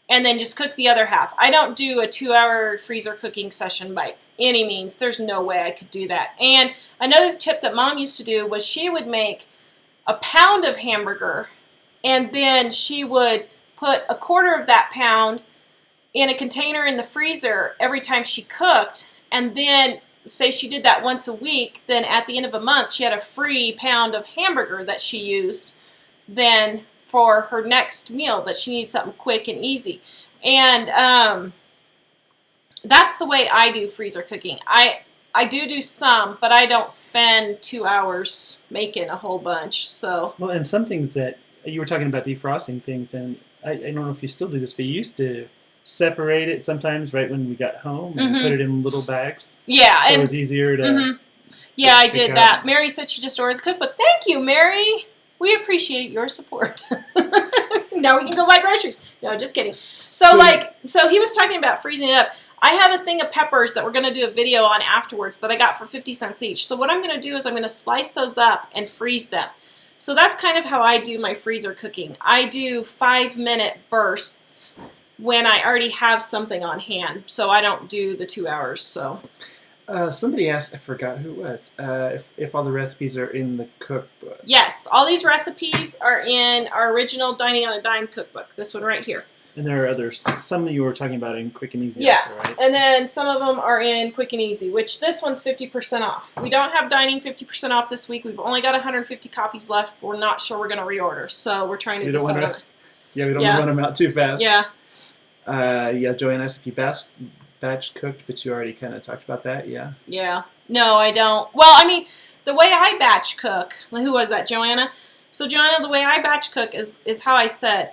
and then just cook the other half. I don't do a 2-hour freezer cooking session by any means. There's no way I could do that. And another tip that Mom used to do was she would make a pound of hamburger, and then she would put a quarter of that pound in a container in the freezer every time she cooked, and then say she did that once a week, then at the end of a month she had a free pound of hamburger that she used then for her next meal, that she needs something quick and easy. And that's the way I do freezer cooking. I do some, but I don't spend 2 hours making a whole bunch. So well, and some things that you were talking about defrosting things, and I don't know if you still do this, but you used to separate it sometimes right when we got home and put it in little bags. Yeah, so it was easier to. Yeah, I did that. Mary said she just ordered the cookbook. Thank you, Mary. We appreciate your support. Now we can go buy groceries. No, just kidding. So he was talking about freezing it up. I have a thing of peppers that we're going to do a video on afterwards that I got for 50 cents each. So what I'm going to do is I'm going to slice those up and freeze them. So that's kind of how I do my freezer cooking. I do 5-minute bursts when I already have something on hand. So I don't do the 2 hours. So. Somebody asked, I forgot who it was, if all the recipes are in the cookbook. Yes, all these recipes are in our original Dining on a Dime cookbook, this one right here. And there are others, some you were talking about in Quick and Easy also, right? And then some of them are in Quick and Easy, which this one's 50% off. We don't have Dining 50% off this week. We've only got 150 copies left. We're not sure we're going to reorder, so we're trying to decide. Yeah, we don't want to run them out too fast. Yeah. Yeah, Joanne asked if you batch cooked, but you already kind of talked about that, yeah? Yeah. No, I don't. Well, I mean, the way I batch cook, who was that, Joanna? So, Joanna, the way I batch cook is how I said.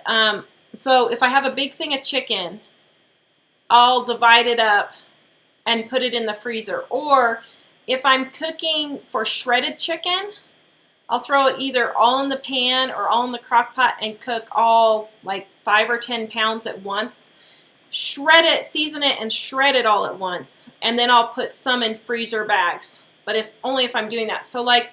So, if I have a big thing of chicken, I'll divide it up and put it in the freezer. Or if I'm cooking for shredded chicken, I'll throw it either all in the pan or all in the crock pot and cook all like 5 or 10 pounds at once. Shred it, season it, and shred it all at once. And then I'll put some in freezer bags. But only if I'm doing that. So like,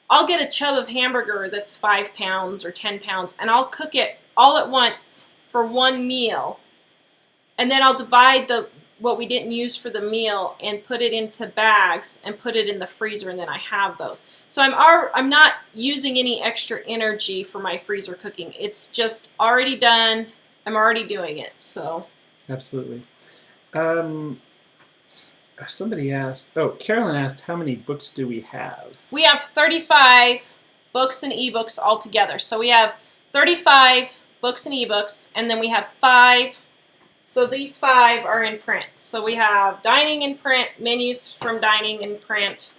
I'll get a chub of hamburger that's 5 pounds or 10 pounds, and I'll cook it all at once for one meal. And then I'll divide what we didn't use for the meal and put it into bags and put it in the freezer, and then I have those. So I'm not using any extra energy for my freezer cooking. It's just already done. I'm already doing it. So absolutely. Somebody asked, Carolyn asked, how many books do we have? We have 35 books and ebooks all together. So we have 35 books and ebooks, and then we have 5. So these 5 are in print. So we have Dining in Print, Menus from Dining in Print,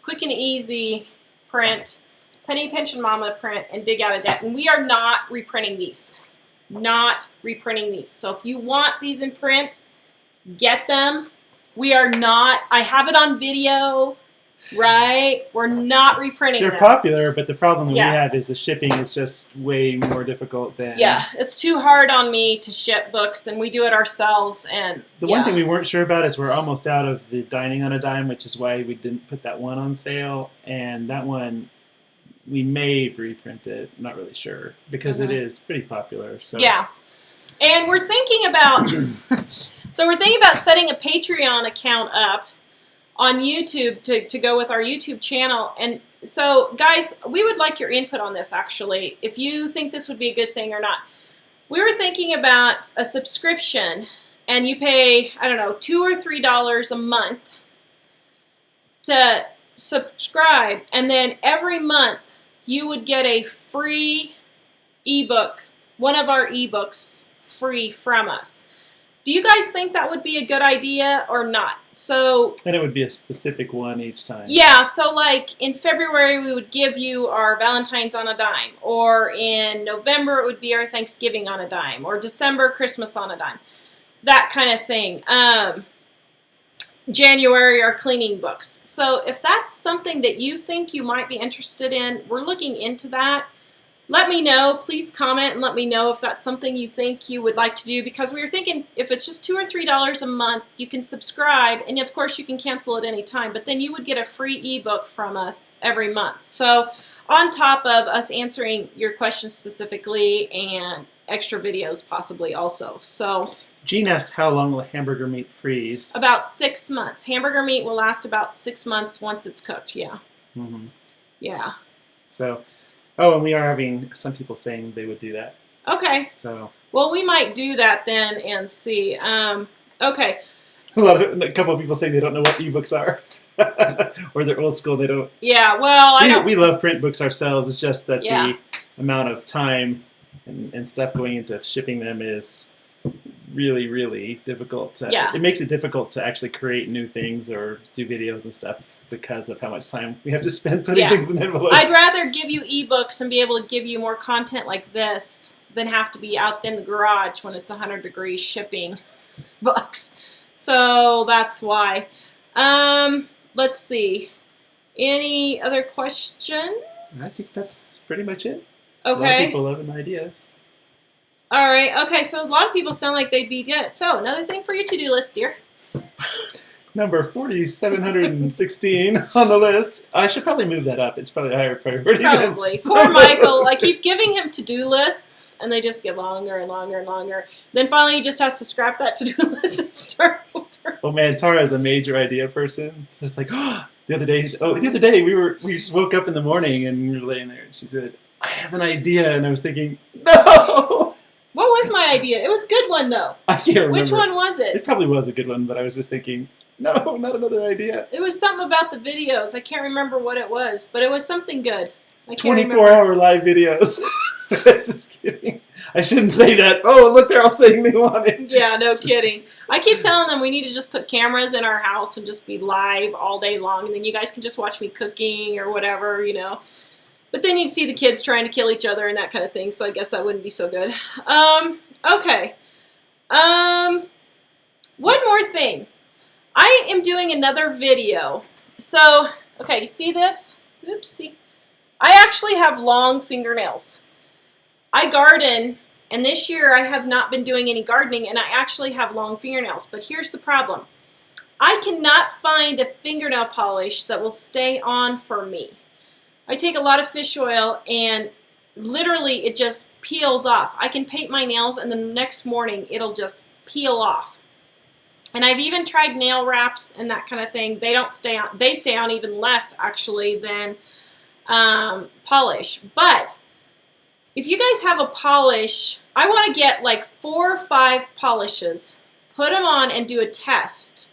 Quick and Easy Print, Penny Pension Mama Print, and Dig Out of Debt. And we are not reprinting these. Not reprinting these. So if you want these in print, get them. We are not. I have it on video, right? We're not reprinting them. They're popular, but the problem that we have is the shipping is just way more difficult than... Yeah, it's too hard on me to ship books, and we do it ourselves. And the one thing we weren't sure about is we're almost out of the Dining on a Dime, which is why we didn't put that one on sale. And that one, we may reprint it. I'm not really sure, because it is pretty popular. So. Yeah. And we're thinking about... So we're thinking about setting a Patreon account up on YouTube to go with our YouTube channel. And so, guys, we would like your input on this, actually, if you think this would be a good thing or not. We were thinking about a subscription, and you pay, I don't know, $2 or $3 a month to subscribe, and then every month you would get a free ebook, one of our ebooks, free from us. Do you guys think that would be a good idea or not? So, and it would be a specific one each time. Yeah, so like in February we would give you our Valentine's on a dime, or in November it would be our Thanksgiving on a dime, or December Christmas on a dime, that kind of thing. January our cleaning books. So if that's something that you think you might be interested in, we're looking into that. Let me know. Please comment and let me know if that's something you think you would like to do, because we were thinking if it's just $2 or $3 a month, you can subscribe, and of course you can cancel at any time, but then you would get a free ebook from us every month. So on top of us answering your questions specifically and extra videos possibly also. So Jean asked, how long will hamburger meat freeze? About 6 months. Hamburger meat will last about 6 months once it's cooked, yeah. Mm-hmm. Yeah. So... Oh, and we are having some people saying they would do that. Okay. So. Well, we might do that then and see. Okay. A couple of people say they don't know what ebooks are, or they're old school. They don't. Yeah. Well, we love print books ourselves. It's just that the amount of time and stuff going into shipping them is really, really difficult. It makes it difficult to actually create new things or do videos and stuff, because of how much time we have to spend putting things in envelopes. I'd rather give you ebooks and be able to give you more content like this than have to be out in the garage when it's 100 degrees shipping books. So that's why. Let's see. Any other questions? I think that's pretty much it. Okay. A lot of people loving ideas. All right. Okay, so a lot of people sound like they'd be good. So another thing for your to-do list, dear. Number 4,716 on the list. I should probably move that up. It's probably a higher priority. Probably. Poor Michael. I keep giving him to-do lists, and they just get longer and longer and longer. Then finally he just has to scrap that to-do list and start over. Oh man, Tara is a major idea person. So it's like, the other day we just woke up in the morning and we were laying there, and she said, I have an idea. And I was thinking, no! What was my idea? It was a good one, though. I can't remember. Which one was it? It probably was a good one, but I was just thinking, no, not another idea. It was something about the videos. I can't remember what it was, but it was something good. I can't 24-hour live videos. Just kidding. I shouldn't say that. Oh, look, they're all saying they want it. Yeah, no kidding. I keep telling them we need to just put cameras in our house and just be live all day long, and then you guys can just watch me cooking or whatever, you know. But then you'd see the kids trying to kill each other and that kind of thing, so I guess that wouldn't be so good. Okay. One more thing. I am doing another video. So, okay, you see this? Oopsie. I actually have long fingernails. I garden, and this year I have not been doing any gardening, and I actually have long fingernails. But here's the problem. I cannot find a fingernail polish that will stay on for me. I take a lot of fish oil, and literally it just peels off. I can paint my nails, and then the next morning it'll just peel off. And I've even tried nail wraps and that kind of thing. They don't stay on. They stay on even less, actually, than polish. But if you guys have a polish, I want to get like 4 or 5 polishes, put them on and do a test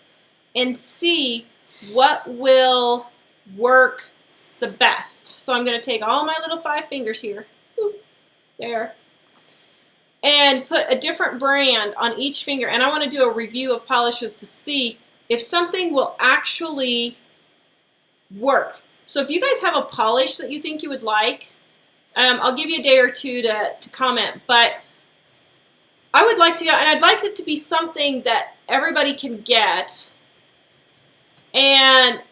and see what will work the best. So I'm going to take all my little 5 fingers here, boop, there, and put a different brand on each finger. And I want to do a review of polishes to see if something will actually work. So if you guys have a polish that you think you would like, I'll give you a day or two to comment. But I would like to go, and I'd like it to be something that everybody can get. And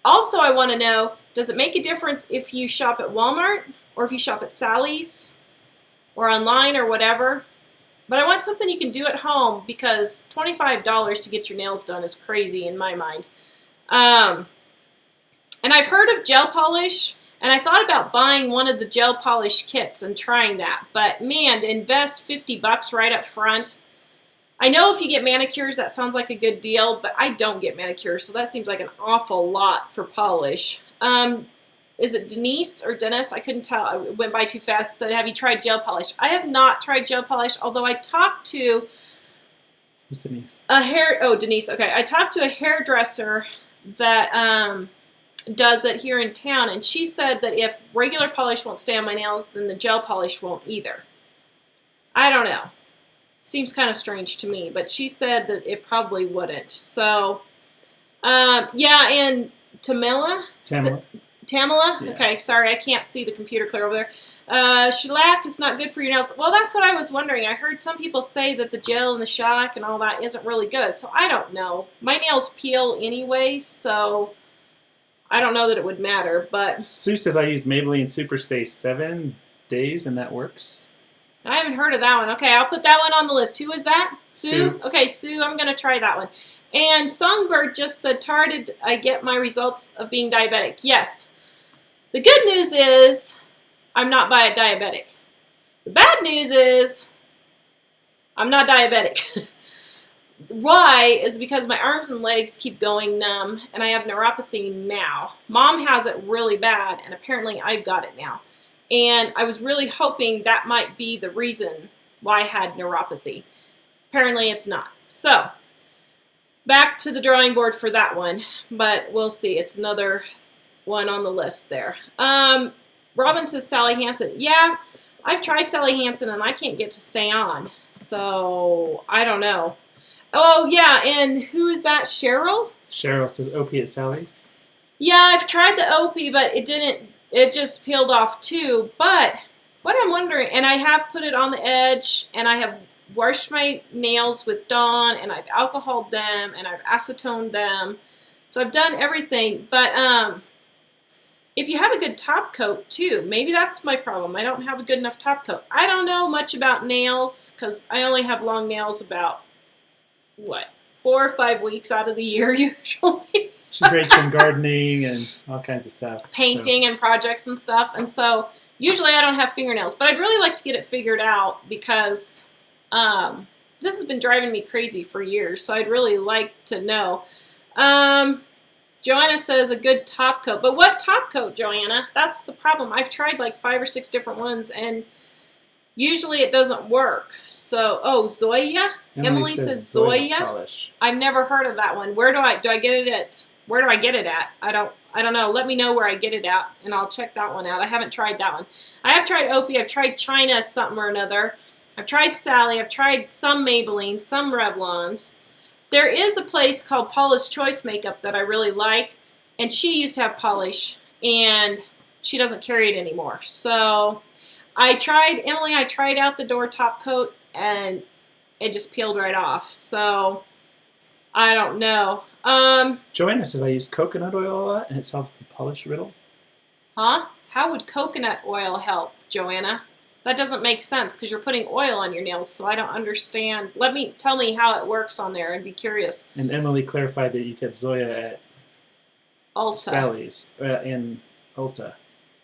also I want to know, does it make a difference if you shop at Walmart or if you shop at Sally's or online or whatever? But I want something you can do at home, because $25 to get your nails done is crazy in my mind. And I've heard of gel polish, and I thought about buying one of the gel polish kits and trying that. But man, to invest $50 right up front. I know if you get manicures, that sounds like a good deal, but I don't get manicures, so that seems like an awful lot for polish. Is it Denise or Dennis? I couldn't tell. I went by too fast. Said, have you tried gel polish? I have not tried gel polish, although I talked to... Who's Denise? Denise. Okay. I talked to a hairdresser that does it here in town, and she said that if regular polish won't stay on my nails, then the gel polish won't either. I don't know. Seems kind of strange to me, but she said that it probably wouldn't. So, yeah, and Tamila? Tamila? Yeah. Okay, sorry, I can't see the computer clear over there. Shellac is not good for your nails. Well, that's what I was wondering. I heard some people say that the gel and the shellac and all that isn't really good, so I don't know. My nails peel anyway, so I don't know that it would matter, but... Sue says I use Maybelline Superstay 7 days, and that works. I haven't heard of that one. Okay, I'll put that one on the list. Who is that? Sue? Okay, Sue, I'm going to try that one. And Songbird just said, Tara, did I get my results of being diabetic? Yes. The good news is I'm not diabetic. The bad news is I'm not diabetic. Why is because my arms and legs keep going numb, and I have neuropathy now. Mom has it really bad, and apparently I've got it now. And I was really hoping that might be the reason why I had neuropathy. Apparently it's not. So, back to the drawing board for that one, but we'll see. It's another one on the list there. Robin says Sally Hansen. Yeah, I've tried Sally Hansen, and I can't get to stay on. So, I don't know. Oh, yeah, and who is that? Cheryl? Cheryl says Opiate Sally's. Yeah, I've tried the Opie, but it didn't. It just peeled off too. But what I'm wondering, and I have put it on the edge, and I have washed my nails with Dawn, and I've alcoholed them, and I've acetoned them. So I've done everything. But if you have a good top coat too, maybe that's my problem. I don't have a good enough top coat. I don't know much about nails because I only have long nails about, 4 or 5 weeks out of the year usually. She breaks in gardening and all kinds of stuff. Painting and projects and stuff. And so usually I don't have fingernails. But I'd really like to get it figured out because this has been driving me crazy for years. So I'd really like to know. Joanna says a good top coat. But what top coat, Joanna? That's the problem. I've tried like 5 or 6 different ones. And usually it doesn't work. So, Zoya? Emily says Zoya. Polish. I've never heard of that one. Where do I get it at? where do I get it at? I don't know. Let me know where I get it at, and I'll check that one out. I haven't tried that one. I have tried Opie. I've tried China something or another. I've tried Sally. I've tried some Maybelline, some Revlons. There is a place called Paula's Choice Makeup that I really like, and she used to have Polish, and she doesn't carry it anymore. So I tried out the Door top coat, and it just peeled right off. So I don't know. Joanna says I use coconut oil a lot, and it solves the polish riddle. Huh? How would coconut oil help, Joanna? That doesn't make sense because you're putting oil on your nails, so I don't understand. Tell me how it works on there. I'd be curious. And Emily clarified that you get Zoya at Ulta. Sally's in Ulta.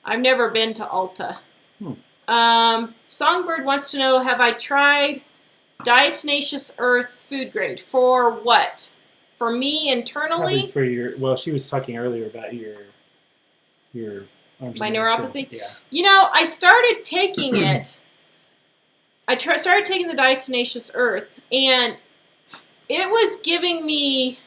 I've never been to Ulta. Songbird wants to know, have I tried Diatomaceous Earth food grade? For what? For me internally? Probably for your, well, she was talking earlier about your arms. My neuropathy? Yeah. You know, I started taking it. Started taking the Diatomaceous Earth, and it was giving me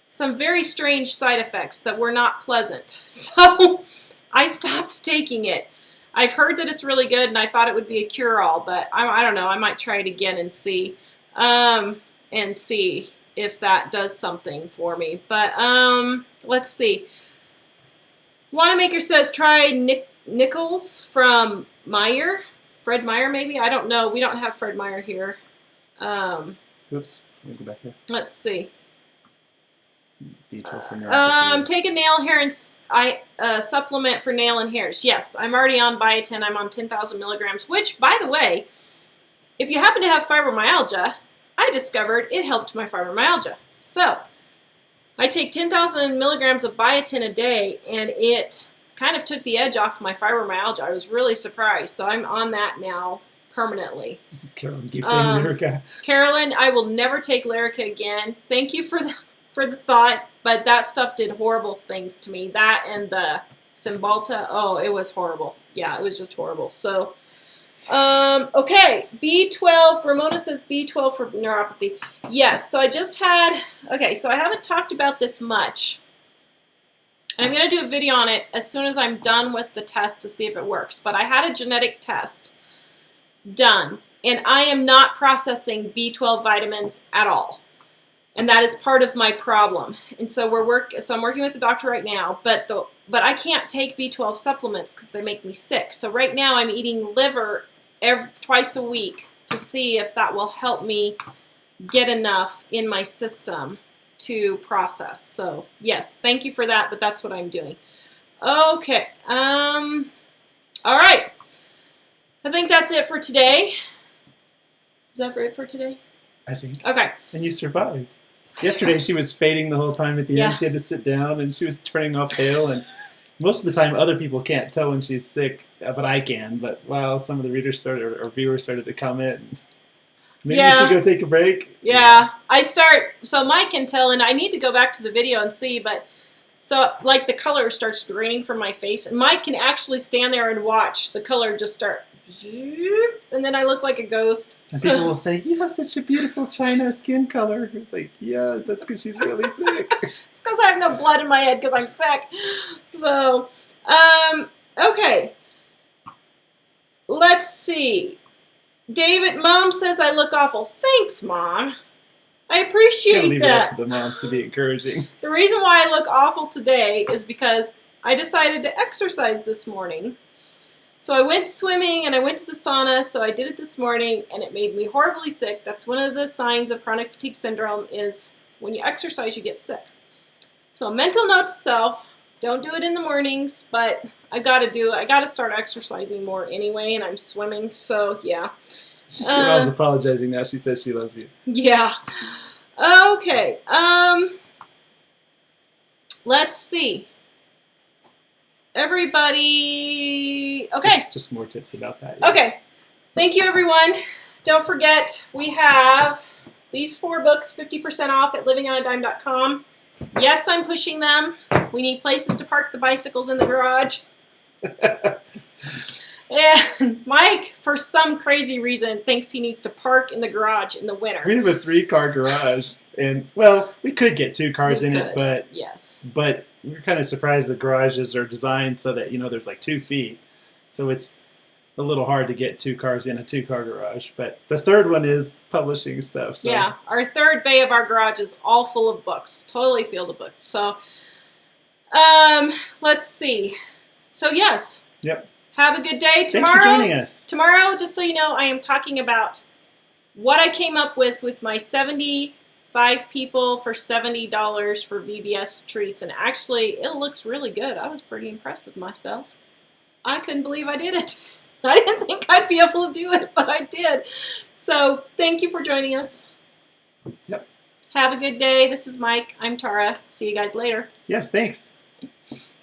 some very strange side effects that were not pleasant. So I stopped taking it. I've heard that it's really good, and I thought it would be a cure-all, but I don't know. I might try it again and see if that does something for me. But let's see. Wanamaker says try Nichols from Meyer. Fred Meyer, maybe? I don't know. We don't have Fred Meyer here. Oops. Let me go back there. Let's see. B12 for neuropathy. Take a nail hair and supplement for nail and hairs. Yes, I'm already on biotin. I'm on 10,000 milligrams, which, by the way, if you happen to have fibromyalgia, I discovered it helped my fibromyalgia. So I take 10,000 milligrams of biotin a day, and it kind of took the edge off my fibromyalgia. I was really surprised. So I'm on that now permanently. Carolyn keeps saying Lyrica. Carolyn, I will never take Lyrica again. Thank you for the thought, but that stuff did horrible things to me. That and the Cymbalta, oh, it was horrible. Yeah, it was just horrible. So, okay, B12, Ramona says B12 for neuropathy. Yes, so I just had, okay, so I haven't talked about this much. And I'm going to do a video on it as soon as I'm done with the test to see if it works. But I had a genetic test done, and I am not processing B12 vitamins at all. And that is part of my problem. And so I'm working with the doctor right now, but I can't take B12 supplements because they make me sick. So right now I'm eating liver twice a week to see if that will help me get enough in my system to process. So yes, thank you for that, but that's what I'm doing. Okay. All right. I think that's it for today. Is that it for today? I think. Okay. And you survived. Yesterday she was fading the whole time at the end. She had to sit down, and she was turning all pale. And most of the time other people can't tell when she's sick, but I can. But while some of the readers or viewers started to comment, maybe we should go take a break. Yeah. So Mike can tell, and I need to go back to the video and see, but so like the color starts draining from my face, and Mike can actually stand there and watch the color just start, and then I look like a ghost. And people will say, you have such a beautiful China skin color. Like, yeah, that's because she's really sick. It's because I have no blood in my head because I'm sick. So, okay. Let's see. David, Mom says I look awful. Thanks, Mom. I appreciate leave that. It up to the moms to be encouraging. The reason why I look awful today is because I decided to exercise this morning. So I went swimming and I went to the sauna, so I did it this morning, and it made me horribly sick. That's one of the signs of chronic fatigue syndrome is when you exercise, you get sick. So a mental note to self, don't do it in the mornings, but I got to do it. I got to start exercising more anyway, and I'm swimming, so yeah. She loves apologizing now. She says she loves you. Yeah. Okay. Let's see. Everybody, okay. Just more tips about that. Yeah. Okay. Thank you, everyone. Don't forget, we have these 4 books, 50% off at livingonadime.com. Yes, I'm pushing them. We need places to park the bicycles in the garage. And Mike, for some crazy reason, thinks he needs to park in the garage in the winter. We have a 3-car garage, and well, we could get 2 cars in it, but yes, but we're kind of surprised the garages are designed so that there's like 2 feet, so it's a little hard to get 2 cars in a 2-car garage. But the third one is publishing stuff. So. Yeah, our third bay of our garage is all full of books, totally filled with books. So, let's see. So yes. Yep. Have a good day tomorrow. Thanks for joining us. Tomorrow, just so you know, I am talking about what I came up with my 75 people for $70 for VBS treats. And actually, it looks really good. I was pretty impressed with myself. I couldn't believe I did it. I didn't think I'd be able to do it, but I did. So thank you for joining us. Yep. Have a good day. This is Mike. I'm Tara. See you guys later. Yes, thanks.